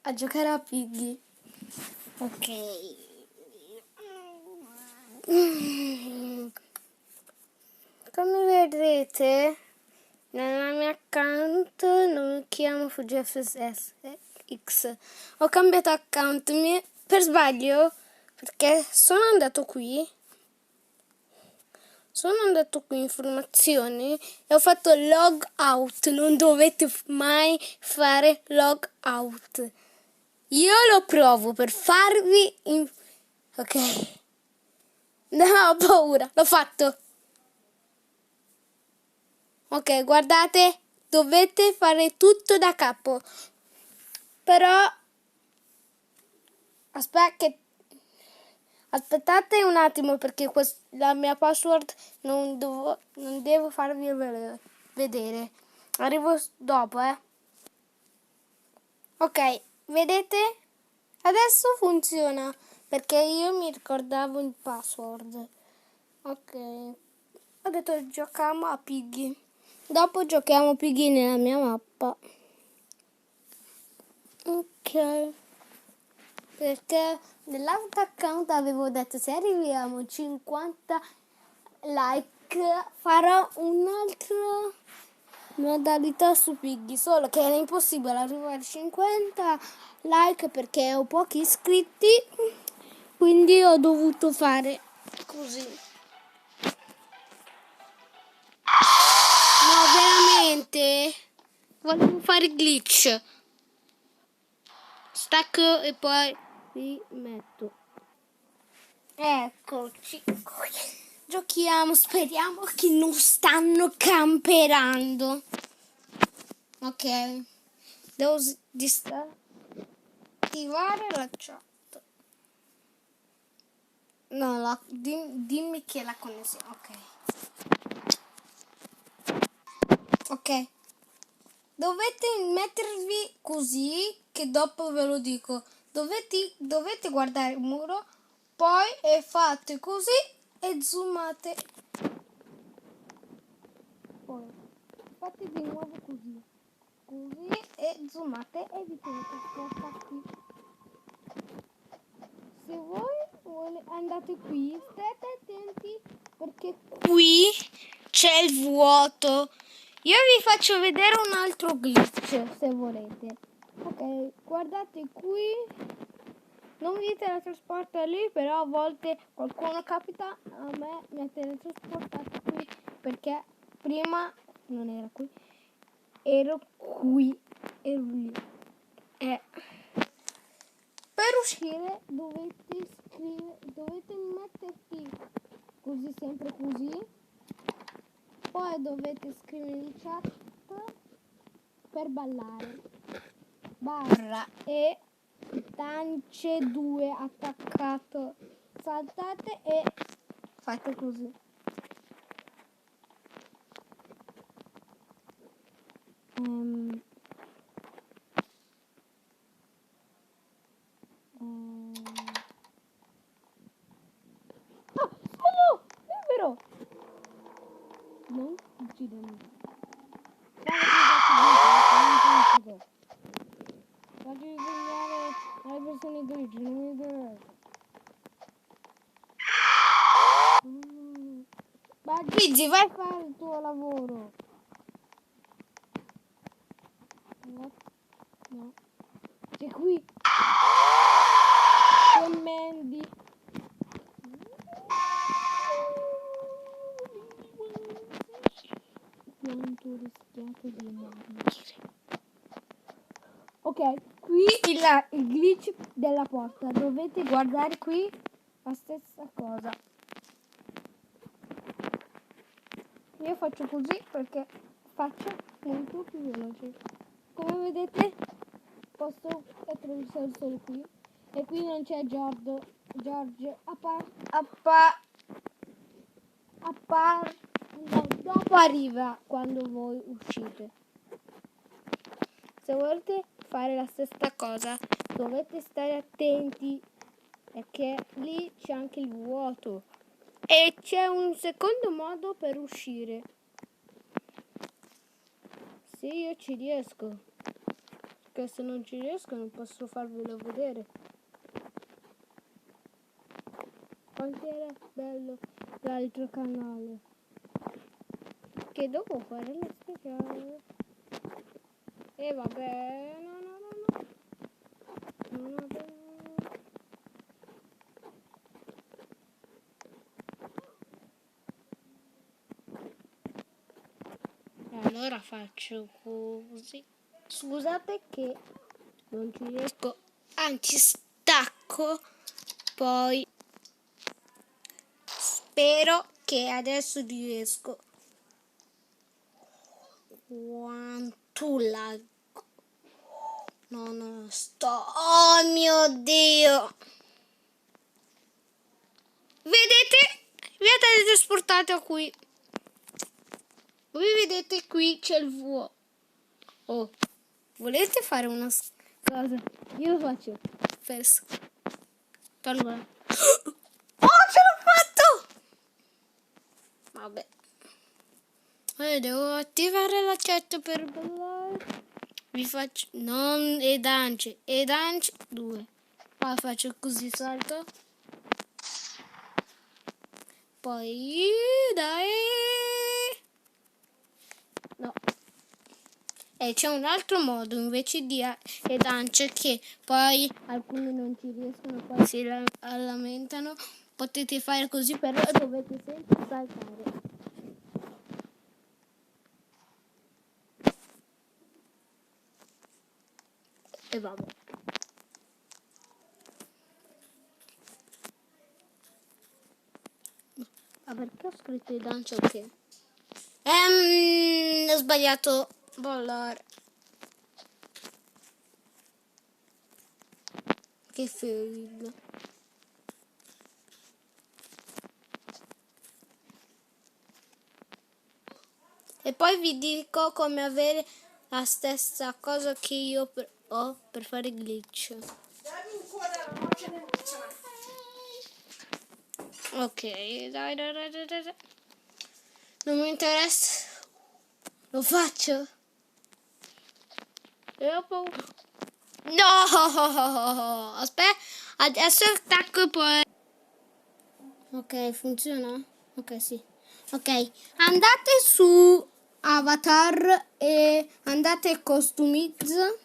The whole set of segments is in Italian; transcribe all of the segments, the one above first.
a giocare a Piggy. Ok. Come vedrete nella mia account non mi chiamo FGFSX. Ho cambiato account per sbaglio perché sono andato qui informazioni e ho fatto log out. Non dovete mai fare log out. Io lo provo per farvi ok. No, ho paura, l'ho fatto. Ok, guardate, dovete fare tutto da capo. Però aspettate un attimo perché la mia password non devo farvi vedere. Arrivo dopo, Ok, vedete? Adesso funziona perché io mi ricordavo il password. Ok, ho detto giochiamo a Piggy. Dopo giochiamo Piggy nella mia mappa. Ok, perché nell'altro account avevo detto se arriviamo a 50 like farò un'altra modalità su Piggy, solo che era impossibile arrivare a 50 like perché ho pochi iscritti, quindi ho dovuto fare così. No, veramente volevo fare glitch. Stacco e poi rimetto. Eccoci qui. Giochiamo, speriamo che non stanno camperando. Ok, devo disattivare la chat. No, dimmi che la connessione. Ok. Dovete mettervi così, che dopo ve lo dico. Dovete guardare il muro, poi fate così e zoomate. Poi fate di nuovo così. Così e zoomate e vi tenete spostati. Se voi andate qui, state attenti perché qui c'è il vuoto. Io vi faccio vedere un altro glitch se volete. Ok, guardate qui. Non vi teletrasporta lì, però a volte qualcuno capita. A me mi ha teletrasportato qui perché prima non era qui. Ero qui. Ero lì. Per uscire dovete metterti così, sempre così. Poi dovete scrivere in chat per ballare. Barra e tance 2 attaccato. Saltate e fate così. Oh, libero! Non uccidimi. Faccio disegnare alle persone grigi, non mi interessa. Ma Gigi, vai a fare il tuo lavoro. No. C'è qui. C'è Mandy. Quanto ho rischiato di morire. Ok, qui il glitch della porta. Dovete guardare qui la stessa cosa. Io faccio così perché faccio molto più veloce. Come vedete posso attraversare solo qui. E qui non c'è George. Dopo arriva quando voi uscite. Se volete fare la stessa cosa dovete stare attenti perché lì c'è anche il vuoto e c'è un secondo modo per uscire. Se io ci riesco, perché se non ci riesco non posso farvelo vedere. Quanto era bello l'altro canale. Che devo fare la speciale. E vabbè, no. Non vabbè. Allora faccio così. Scusate che non ci riesco. Anzi, stacco. Poi spero che adesso riesco. Quanto lag. No, sto. Oh mio Dio. Vedete? Vi teletrasportato qui. Voi vedete qui c'è il vuoto. Oh, volete fare una cosa? Io lo faccio. Perso. Allora. Oh, ce l'ho fatto! Vabbè. Devo attivare la chat per ballare. Vi faccio. Non ed ance 2. Poi faccio così, salto. Poi dai. No. E c'è un altro modo invece di ed ance che poi alcuni non ci riescono, poi si lamentano. Potete fare così, però dovete sempre saltare. E vabbè. Ma perché ho scritto ed ance ok? Ho sbagliato ballare. Che fail. E poi vi dico come avere la stessa cosa che io ho per fare glitch. Ok, dai. Non mi interessa. Lo faccio. E ho paura. No! Aspetta, adesso attacco e poi. Ok, funziona? Ok, sì. Ok, andate su Avatar e andate Customize.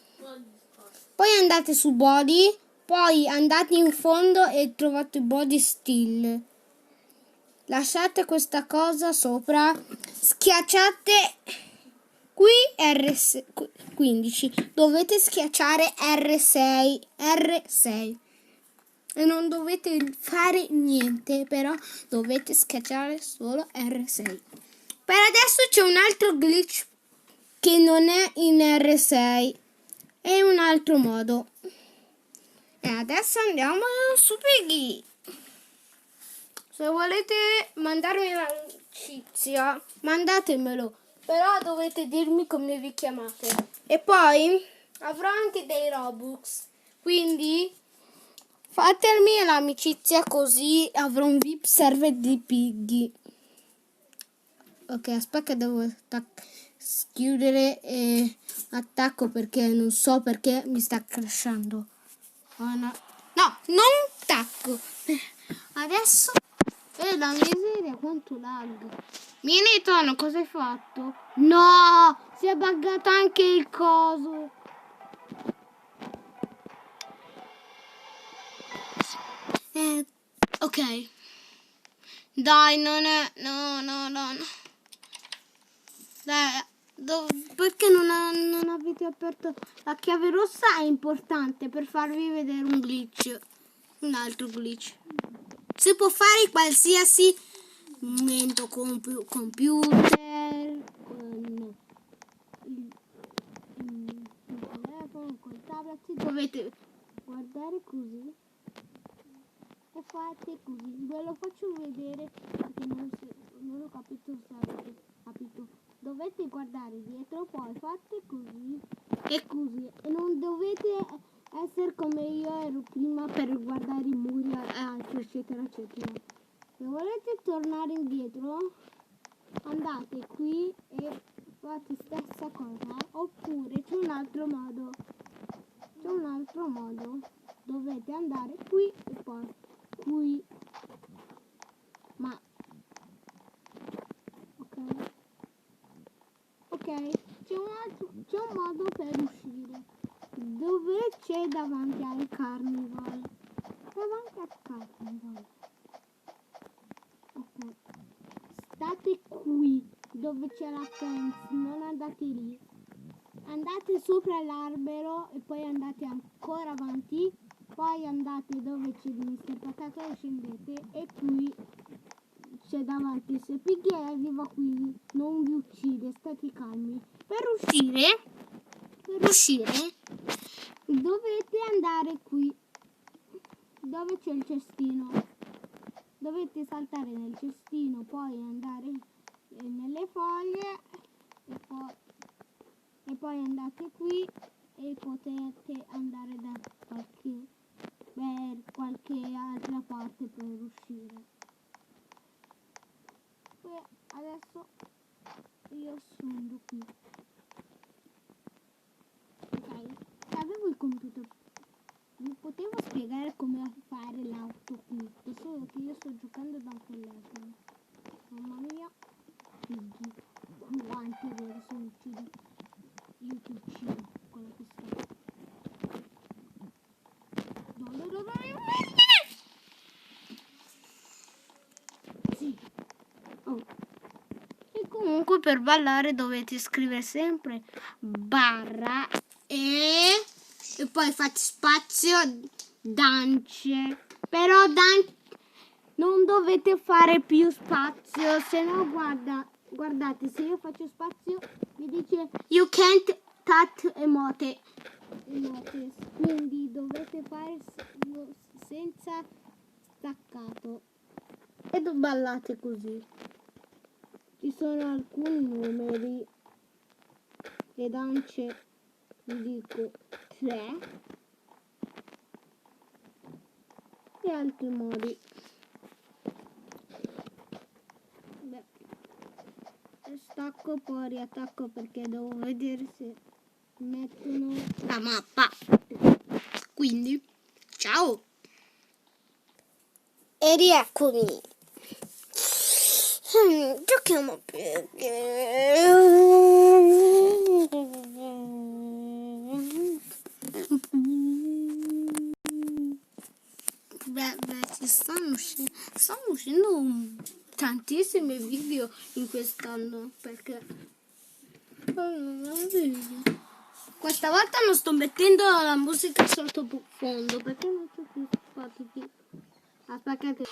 Poi andate su Body. Poi andate in fondo e trovate Body Still. Lasciate questa cosa sopra. Schiacciate qui R15. Dovete schiacciare R6. E non dovete fare niente, però dovete schiacciare solo R6. Per adesso c'è un altro glitch che non è in R6, è un altro modo. E adesso andiamo su Piggy. Se volete mandarmi l'amicizia, mandatemelo, però dovete dirmi come vi chiamate. E poi avrò anche dei Robux, quindi fatemi l'amicizia così avrò un VIP server di Piggy. Ok, aspetta che devo chiudere e attacco perché non so perché mi sta crashando. Oh, no, non attacco. Adesso la miseria, quanto lag. Vieni Tono, cosa hai fatto? No, si è buggato anche il coso. Ok. Dai, non è. No. Dai, perché non avete aperto la chiave rossa? È importante per farvi vedere un glitch. Un altro glitch. Si può fare qualsiasi momento computer, con il telefono, col tablet. Dovete guardare così. E fate così, ve lo faccio vedere perché non ho capito se avete capito. Dovete guardare dietro, poi fate così e così e non dovete essere come io ero prima per guardare i muri e altro eccetera. Se volete tornare indietro andate qui e fate stessa cosa, oppure c'è un altro modo. c'è un altro modo. Dovete andare qui e poi qui. Ma ok, c'è un modo per uscire. Dove c'è davanti al carnival? Davanti al carnival. Ok. State qui dove c'è la fence, non andate lì. Andate sopra l'albero e poi andate ancora avanti. Poi andate dove c'è il Mr. Potato e scendete. E qui c'è davanti se Piggy arriva qui, non vi uccide, state calmi. Per uscire dovete andare qui dove c'è il cestino. Dovete saltare nel cestino, poi andare nelle foglie e poi andate qui e potete andare da qualche altra parte per uscire. Poi adesso io scendo qui. Ok, avevo il computer. Vi potevo spiegare come fare l'autoclick, solo che io sto giocando da un telefono. Mamma mia, Piggy, quanti veri se mi uccidi, io ti uccido con la pistola. Sì. Oh. E comunque per ballare dovete scrivere sempre barra e poi fate spazio dance. Però non dovete fare più spazio, se no guardate, se io faccio spazio mi dice you can't touch emote. Quindi dovete fare senza staccato e ballate così. Ci sono alcuni numeri e dance, vi dico 3 e altri modi. Beh, stacco poi riattacco perché devo vedere se mettono la mappa. Quindi ciao e rieccomi. Giochiamo ci stanno uscendo tantissimi video in quest'anno perché questa volta non sto mettendo la musica sottofondo perché non c'è più Spotify. Aspettate.